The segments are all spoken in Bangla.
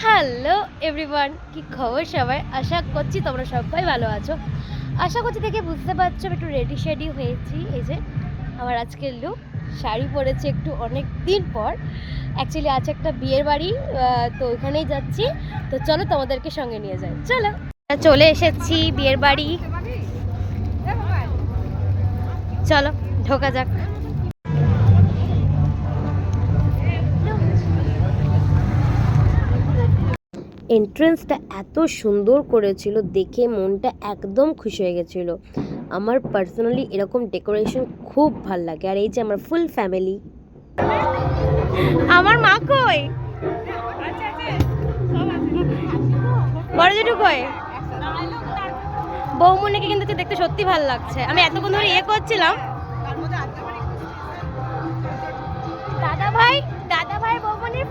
হ্যালো এভরিওয়ান, কি খবর সবাই? আশা করছি তোমরা সবাই ভালো আছো। আশা করছি দেখে বুঝতে পারছো আমি একটু রেডি শেডি হয়েছি। এই যে আমার আজকের লুক, শাড়ি পরেছি একটু অনেক দিন পর। অ্যাকচুয়ালি আছে একটা বিয়ের বাড়ি, তো ওইখানেই যাচ্ছি। তো চলো তোমাদেরকে সঙ্গে নিয়ে যাই, চলো। চলে এসেছি বিয়ের বাড়ি, চলো ঢোকা যাক। এন্ট্রেন্সটা এত সুন্দর করেছিল, দেখে মনটা একদম খুশি হয়ে গেছিলো। আমার পার্সোনালি এরকম ডেকোরেশন খুব ভাল লাগে। আর এই যে আমার ফুল ফ্যামিলি। আমার মা কই? বড় জেঠু কই? বৌমনিকে কিন্তু দেখতে সত্যি ভালো লাগছে। আমি এতক্ষণ ধরে ইয়ে করছিলাম। দাদা ভাই, দাদা ভাই বৌমনির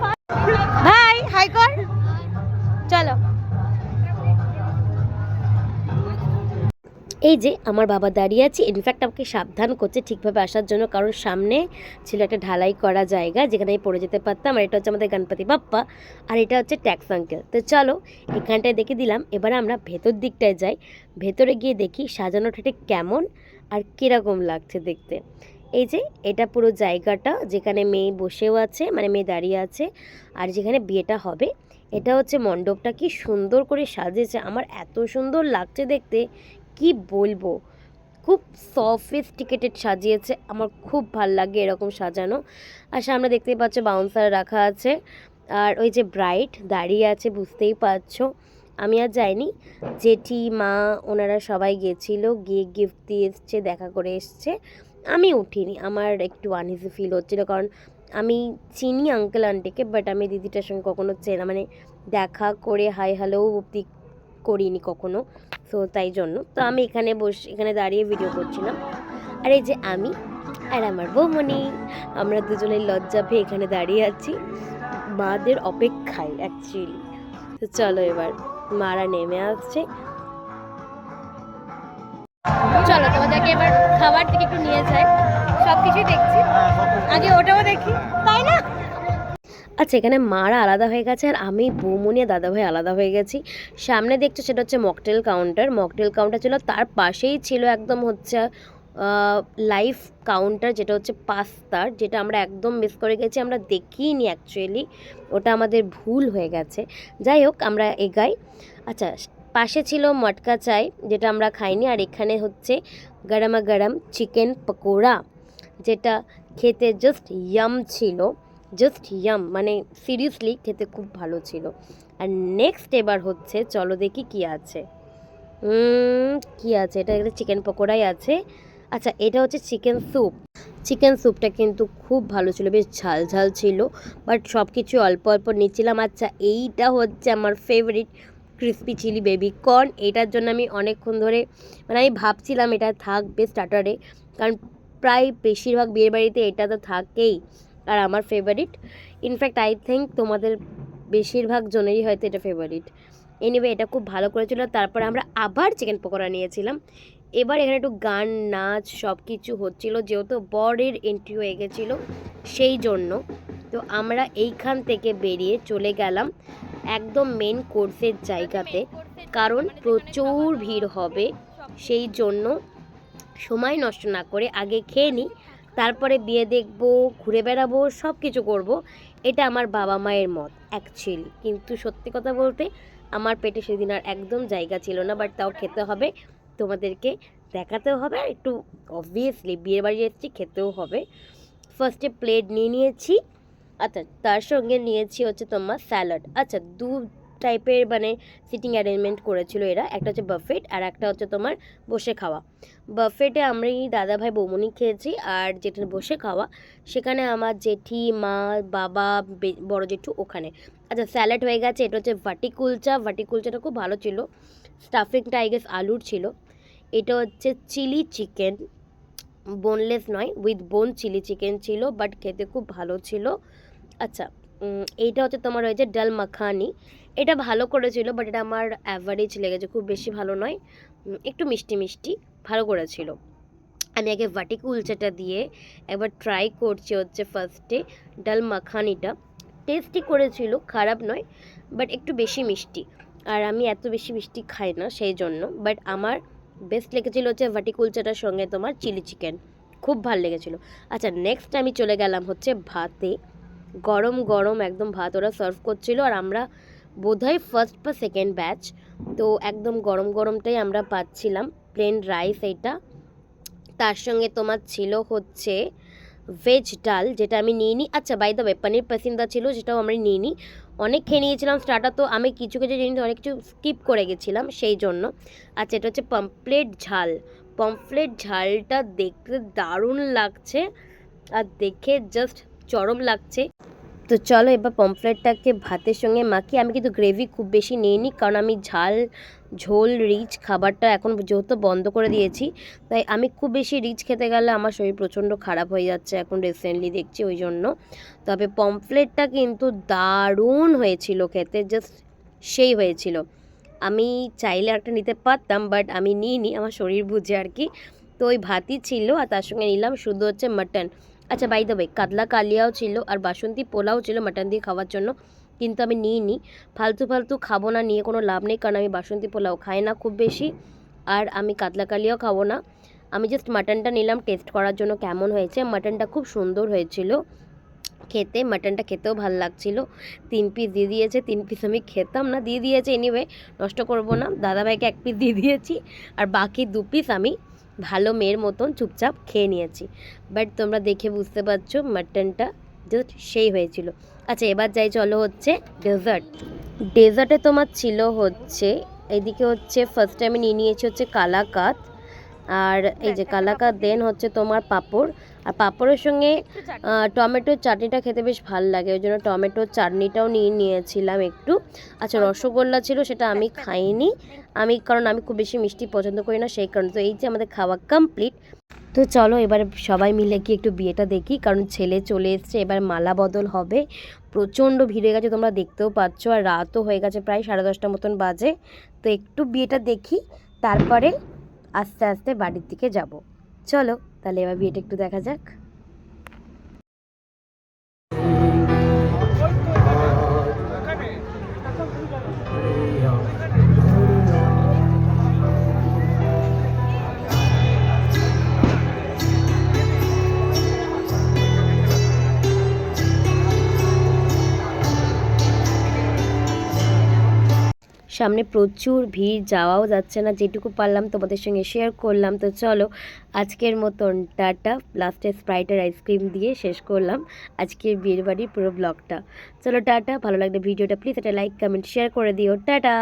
ভাই হাই কর, চলো। এই যে আমার বাবা দাঁড়িয়ে আছে, ইনফ্যাক্ট আমাকে সাবধান করছে ঠিকভাবে আসার জন্য, কারণ সামনে ছিল একটা ঢালাই করা জায়গা যেখানে আমি পড়ে যেতে পারতাম। আর এটা হচ্ছে আমাদের গণপতি বাপ্পা, আর এটা হচ্ছে ট্যাক্স আঙ্কেল। তো চলো এখানটায় দেখে দিলাম, এবার আমরা ভেতর দিকটায় যাই। ভেতরে গিয়ে দেখি সাজানোটা ঠিক কেমন আর কীরকম লাগছে দেখতে। এই যে এটা পুরো জায়গাটা যেখানে মেয়ে বসেও আছে, মানে মেয়ে দাঁড়িয়ে আছে, আর যেখানে বিয়েটা হবে। এটা হচ্ছে মণ্ডপটা, কি সুন্দর করে সাজিয়েছে, আমার এত সুন্দর লাগছে দেখতে, কি বলবো। খুব সফিস্টিকেটেড সাজিয়েছে, আমার খুব ভাল লাগে এরকম সাজানো। আর সামনে দেখতেই পাচ্ছ বাউন্সার রাখা আছে, আর ওই যে ব্রাইড দাঁড়িয়ে আছে, বুঝতেই পারছো। আমি আর যাইনি, জেঠি মা ওনারা সবাই গেছিল, গিয়ে গিফট দিয়ে এসছে, দেখা করে এসছে। আমি উঠিনি, আমার একটু আনইজি ফিল হচ্ছিলো, কারণ আমি চিনি আঙ্কেল আন্টিকে, বাট আমি দিদিটার সঙ্গে কখনো চেনা মানে দেখা করে হাই হ্যালো অব্দি করিনি কখনো। সো তাই জন্য তো আমি এখানে দাঁড়িয়ে ভিডিও করছিলাম। আর এই যে আমি আর আমার বৌমনি, আমরা দুজনেই লজ্জা পেয়ে এখানে দাঁড়িয়ে আছি মাদের অপেক্ষায় অ্যাকচুয়ালি। তো চলো এবার মারা নেমে আসছে, চলো তোমাদেরকে এবার খাবার থেকে একটু নিয়ে যাই। সব কিছুই দেখছি, আগে ওটাও দেখি, তাই না? আচ্ছা, এখানে মারা আলাদা হয়ে গেছে আর আমি বৌমনি আর দাদাভাই আলাদা হয়ে গেছি। সামনে দেখছো সেটা হচ্ছে মকটেল কাউন্টার। মকটেল কাউন্টার ছিল, তার পাশেই ছিল একদম হচ্ছে লাইভ কাউন্টার, যেটা হচ্ছে পাস্তার, যেটা আমরা একদম মিস করে গেছি, আমরা দেখিনি অ্যাকচুয়ালি, ওটা আমাদের ভুল হয়ে গেছে। যাই হোক আমরা এগাই। আচ্ছা, পাশে ছিল মটকা চাই, যেটা আমরা খাইনি। আর এখানে হচ্ছে গরমা গরম চিকেন পকোড়া, যেটা খেতে জাস্ট ইয়াম ছিল, জাস্ট ইয়াম, মানে সিরিয়াসলি খেতে খুব ভালো ছিল। আর নেক্সট এবার হচ্ছে, চলো দেখি কি আছে। কি আছে এটা? একটা চিকেন পকোড়াই আছে। আচ্ছা, এটা হচ্ছে চিকেন স্যুপ। চিকেন স্যুপটা কিন্তু খুব ভালো ছিল, বেশ ঝাল ঝাল ছিল, বাট সব কিছু অল্প অল্প নিচ্ছিলাম। আচ্ছা, এইটা হচ্ছে আমার favourite crispy chilli baby corn. এটার জন্য আমি অনেকক্ষণ ধরে মানে আমি ভাবছিলাম এটা থাকবে স্টার্টারে, কারণ প্রায় বেশিরভাগ বিয়েবাড়িতে এটা তো থাকেই, আর আমার ফেভারিট। ইনফ্যাক্ট আই থিঙ্ক তোমাদের বেশিরভাগ জনেরই হয়তো এটা ফেভারিট। এনিওয়ে এটা খুব ভালো করেছিল। তারপর আমরা আবার চিকেন পকোড়া নিয়েছিলাম। এবার এখানে একটু গান নাচ সব কিছু হচ্ছিলো, যেহেতু বরের এন্ট্রি হয়ে গেছিলো সেই জন্য। তো আমরা এইখান থেকে বেরিয়ে চলে গেলাম একদম মেন কোর্সের জায়গাতে, কারণ প্রচুর ভিড় হবে, সেই জন্য সময় নষ্ট না করে আগে খেয়ে নিই, তারপরে বিয়ে দেখবো, ঘুরে বেড়াবো, সব কিছু করবো। এটা আমার বাবা মায়ের মত অ্যাকচুয়ালি। কিন্তু সত্যি কথা বলতে আমার পেটে সেদিন আর একদম জায়গা ছিল না, বাট তাও খেতে হবে, তোমাদেরকে দেখাতেও হবে, আর একটু অবভিয়াসলি বিয়ের বাড়ি এসেছি, খেতেও হবে। ফার্স্টে প্লেট নিয়ে নিয়েছি। আচ্ছা, তার সঙ্গে নিয়েছি হচ্ছে তোমার স্যালাড। আচ্ছা, দু টাইপের মানে সিটিং অ্যারেঞ্জমেন্ট করেছিল এরা, একটা হচ্ছে বাফেট আর একটা হচ্ছে তোমার বসে খাওয়া। বাফেটে আমি দাদা ভাই বৌমনি খেয়েছি, আর যেটা বসে খাওয়া সেখানে আমার জেঠি মা বাবা বড় জেঠু ওখানে। আচ্ছা, স্যালাড হয়ে গেছে। এটা হচ্ছে ভাটিকুলচা, ভাটিকুলচাটা খুব ভালো ছিল, স্টাফিংটা আই গেস আলুর ছিল। এটা হচ্ছে চিলি চিকেন, বোনলেস নয়, উইথ বোন চিলি চিকেন ছিল, বাট খেতে খুব ভালো ছিল। আচ্ছা, এইটা হচ্ছে তোমার হয়েছে ডাল মাখানি। এটা ভালো করেছিল, বাট এটা আমার অ্যাভারেজ লেগেছে, খুব বেশি ভালো নয়, একটু মিষ্টি মিষ্টি, ভালো করেছিল। আমি আগে ভাটি কুলচাটা দিয়ে একবার ট্রাই করছি হচ্ছে ফার্স্টে ডাল মাখানিটা। টেস্টি করেছিল, খারাপ নয়, বাট একটু বেশি মিষ্টি, আর আমি এত বেশি মিষ্টি খাই না সেই জন্য। বাট আমার বেস্ট লেগেছিল হচ্ছে ভাটি কুলচাটার সঙ্গে তোমার চিলি চিকেন, খুব ভালো লেগেছিলো। আচ্ছা, নেক্সট আমি চলে গেলাম হচ্ছে ভাতে। গরম গরম একদম ভাত ওরা সার্ভ করছিল, আর আমরা বোধহয় ফার্স্ট বা সেকেন্ড ব্যাচ, তো একদম গরম গরমটাই আমরা পাচ্ছিলাম। প্লেন রাইস এইটা, তার সঙ্গে তোমার ছিল হচ্ছে ভেজ ডাল, যেটা আমি নিয়ে নিই। আচ্ছা, বাই দ্য ওয়ে, পনির পাসিন্দা ছিল, যেটাও আমরা নিয়ে নিই। অনেক খেয়ে নিয়েছিলাম স্টার্টার, তো আমি কিছু কিছু জিনিস অনেক কিছু স্কিপ করে গেছিলাম সেই জন্য। আচ্ছা, এটা হচ্ছে পমফ্লেট ঝাল। পমফ্লেট ঝালটা দেখতে দারুণ লাগছে, আর দেখে জাস্ট চরম লাগছে। তো চলো এবার পমফ্লেটটাকে ভাতের সঙ্গে মাখি। আমি কিন্তু গ্রেভি খুব বেশি নিইনি, কারণ আমি ঝোল রিচ খাবারটা এখন যেহেতু বন্ধ করে দিয়েছি, তাই আমি খুব বেশি রিচ খেতে গেলে আমার শরীর প্রচণ্ড খারাপ হয়ে যাচ্ছে এখন রিসেন্টলি দেখছি, ওই জন্য। তবে পমফ্লেটটা কিন্তু দারুণ হয়েছিল খেতে, জাস্ট সেই হয়েছিল। আমি চাইলে একটা নিতে পারতাম, বাট আমি নিইনি, আমার শরীর বুঝে আর কি। তো ওই ভাতই ছিল, আর তার সঙ্গে নিলাম শুধু হচ্ছে মাটন। আচ্ছা, বাই দ্য ওয়ে, কাতলা কালিয়াও ছিল, আর বাসন্তী পোলাও ছিল মাটন দিয়ে খাওয়ার জন্য, কিন্তু আমি নিইনি। ফালতু ফালতু খাবো না, নিয়ে কোনো লাভ নেই, কারণ আমি বাসন্তী পোলাও খাই না খুব বেশি, আর আমি কাতলা কালিয়াও খাবো না। আমি জাস্ট মাটনটা নিলাম টেস্ট করার জন্য কেমন হয়েছে। মাটনটা খুব সুন্দর হয়েছিল খেতে, মাটনটা খেতেও ভালো লাগছিলো। 3 পিস দিয়ে দিয়েছে, 3 পিস আমি খেতাম না, দিয়ে দিয়েছে এনিওয়ে, নষ্ট করবো না। দাদাভাইকে 1 পিস দিয়ে দিয়েছি, আর বাকি 2 পিস আমি ভালো মেয়ের মতন চুপচাপ খেয়ে নিয়েছি। বাট তোমরা দেখে বুঝতে পারছো মাটনটা জাস্ট সেই হয়েছিল। আচ্ছা, এবার যাই চলো হচ্ছে ডেজার্টে তোমার ছিল হচ্ছে এইদিকে হচ্ছে ফার্স্টে আমি নিয়ে নিয়েছি হচ্ছে কালাকাত, আর এই যে কালাকাত, দেন হচ্ছে তোমার পাঁপড়, আর পাঁপড়ের সঙ্গে টমেটোর চাটনিটা খেতে বেশ ভালো লাগে, ওই জন্য টমেটোর চাটনিটাও নিয়ে নিয়েছিলাম একটু। আচ্ছা, রসগোল্লা ছিল, সেটা আমি খাইনি, কারণ আমি খুব বেশি মিষ্টি পছন্দ করি না সেই কারণে। তো এই যে আমাদের খাওয়া কমপ্লিট। তো চলো এবার সবাই মিলে গিয়ে একটু বিয়েটা দেখি, কারণ ছেলে চলে এসছে, এবার মালা বদল হবে। প্রচণ্ড ভিড় হয়ে গেছে, তোমরা দেখতেও পাচ্ছ, আর রাতও হয়ে গেছে, প্রায় 10:30 মতন বাজে। তো একটু বিয়েটা দেখি, তারপরে আস্তে আস্তে বাড়ির দিকে যাব। চলো তাহলে এবার বিয়েটা একটু দেখা যাক। সামনে প্রচুর ভিড়, যাওয়াও যাচ্ছে না, যেটুকু পারলাম তোমাদের সঙ্গে শেয়ার করলাম। তো চলো আজকের মতন টাটা, লাস্টে স্প্রাইটের আইসক্রিম দিয়ে শেষ করলাম আজকের বিয়ের বাড়ির পুরো ব্লগটা। চলো টাটা, ভালো লাগলে ভিডিওটা প্লিজ একটা লাইক কমেন্ট শেয়ার করে দিও, টাটা।